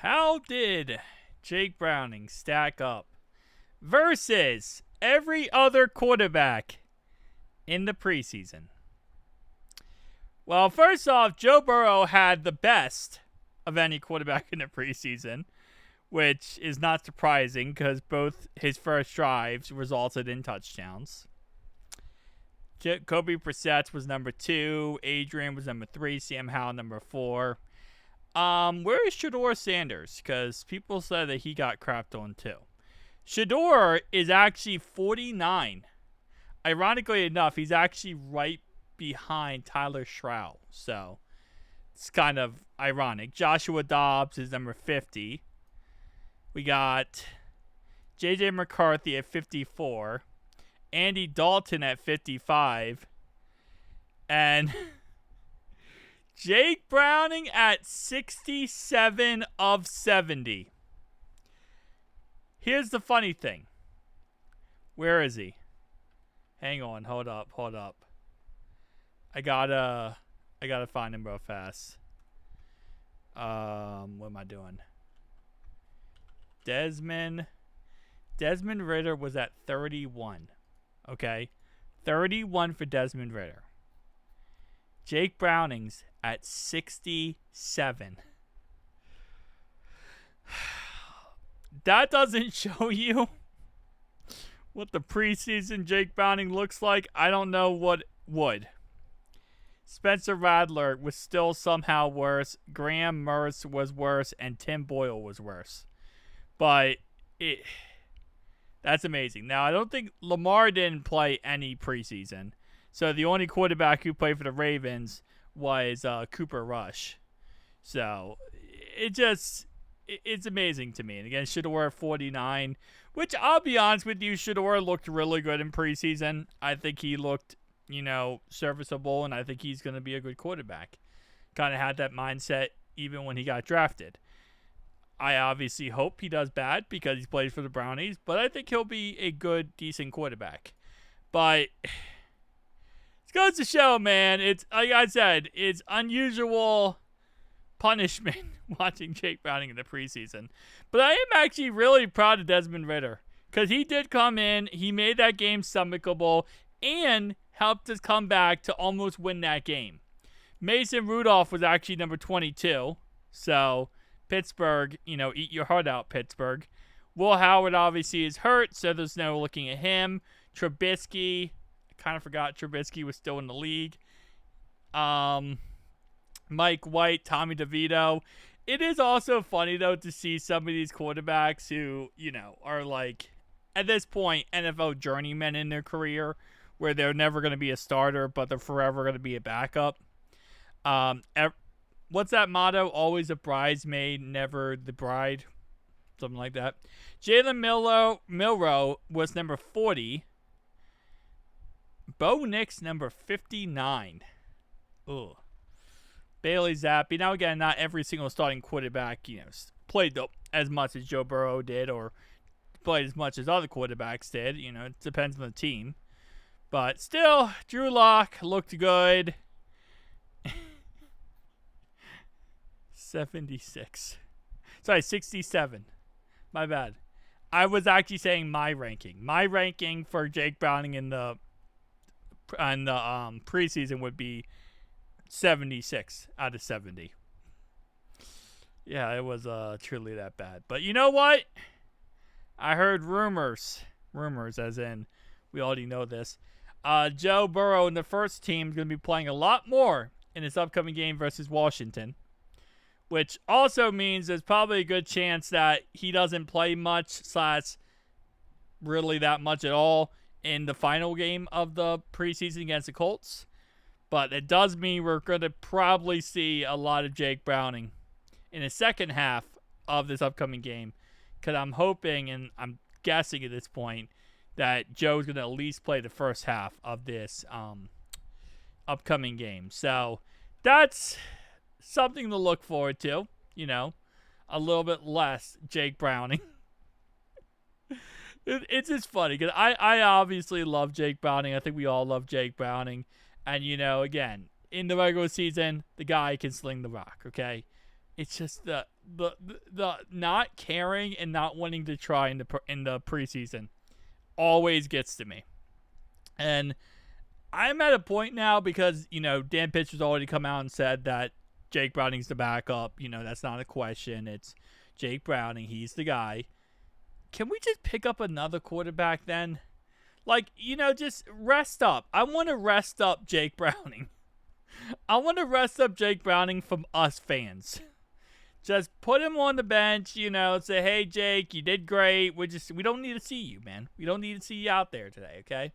How did Jake Browning stack up versus every other quarterback in the preseason? Well, first off, Joe Burrow had the best of any quarterback in the preseason, which is not surprising because both his first drives resulted in touchdowns. Kobe Brissett was number 2, Adrian was number 3, Sam Howell number 4. Where is Shedeur Sanders? Because people said that he got crapped on too. Shedeur is actually 49. Ironically enough, he's actually right behind Tyler Stroud. So it's kind of ironic. Joshua Dobbs is number 50. We got J.J. McCarthy at 54. Andy Dalton at 55. And Jake Browning at 67 of 70. Here's the funny thing. Where is he? Hang on, hold up. I gotta find him real fast. What am I doing? Desmond Ritter was at 31. Okay? 31 for Desmond Ritter. Jake Browning's at 67. That doesn't show you what the preseason Jake Browning looks like. I don't know what would. Spencer Rattler was still somehow worse. Graham Mertz was worse. And Tim Boyle was worse. But that's amazing. Now, I don't think Lamar didn't play any preseason. So the only quarterback who played for the Ravens was Cooper Rush. So it's amazing to me. And again, Shedeur 49, which I'll be honest with you, Shedeur looked really good in preseason. I think he looked, serviceable, and I think he's going to be a good quarterback. Kind of had that mindset even when he got drafted. I obviously hope he does bad because he's played for the Brownies, but I think he'll be a good, decent quarterback. But it goes to show, man, it's like I said, it's unusual punishment watching Jake Browning in the preseason. But I am actually really proud of Desmond Ritter because he did come in, he made that game stomachable, and helped us come back to almost win that game. Mason Rudolph was actually number 22, so Pittsburgh, eat your heart out, Pittsburgh. Will Howard obviously is hurt, so there's no looking at him. Trubisky, I kind of forgot Trubisky was still in the league. Mike White, Tommy DeVito. It is also funny, though, to see some of these quarterbacks who, are like, at this point, NFL journeymen in their career, where they're never going to be a starter, but they're forever going to be a backup. What's that motto? Always a bridesmaid, never the bride. Something like that. Jalen Milroe was number 40. Bo Nix, number 59. Ugh. Bailey Zappi. Now, again, not every single starting quarterback, played as much as Joe Burrow did or played as much as other quarterbacks did. It depends on the team. But still, Drew Lock looked good. 76. Sorry, 67. My bad. I was actually saying my ranking. My ranking for Jake Browning in the preseason would be 76 out of 70. Yeah, it was truly that bad. But you know what? I heard rumors. Rumors, as in, we already know this. Joe Burrow and the first team is going to be playing a lot more in this upcoming game versus Washington. Which also means there's probably a good chance that he doesn't play much / really that much at all in the final game of the preseason against the Colts. But it does mean we're going to probably see a lot of Jake Browning in the second half of this upcoming game. Because I'm hoping, and I'm guessing at this point, that Joe's going to at least play the first half of this upcoming game. So that's something to look forward to, a little bit less Jake Browning. It's just funny because I obviously love Jake Browning. I think we all love Jake Browning. And, again, in the regular season, the guy can sling the rock, okay? It's just the not caring and not wanting to try in the preseason always gets to me. And I'm at a point now because, Dan Pitcher's already come out and said that Jake Browning's the backup. That's not a question. It's Jake Browning. He's the guy. Can we just pick up another quarterback then? Just rest up. I want to rest up Jake Browning. I want to rest up Jake Browning from us fans. Just put him on the bench, say, hey, Jake, you did great. We don't need to see you, man. We don't need to see you out there today, okay?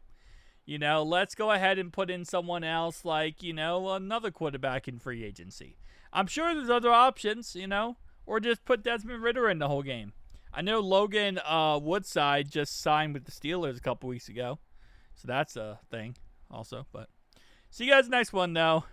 Let's go ahead and put in someone else another quarterback in free agency. I'm sure there's other options, or just put Desmond Ritter in the whole game. I know Logan Woodside just signed with the Steelers a couple weeks ago, so that's a thing also. But see you guys next one, though.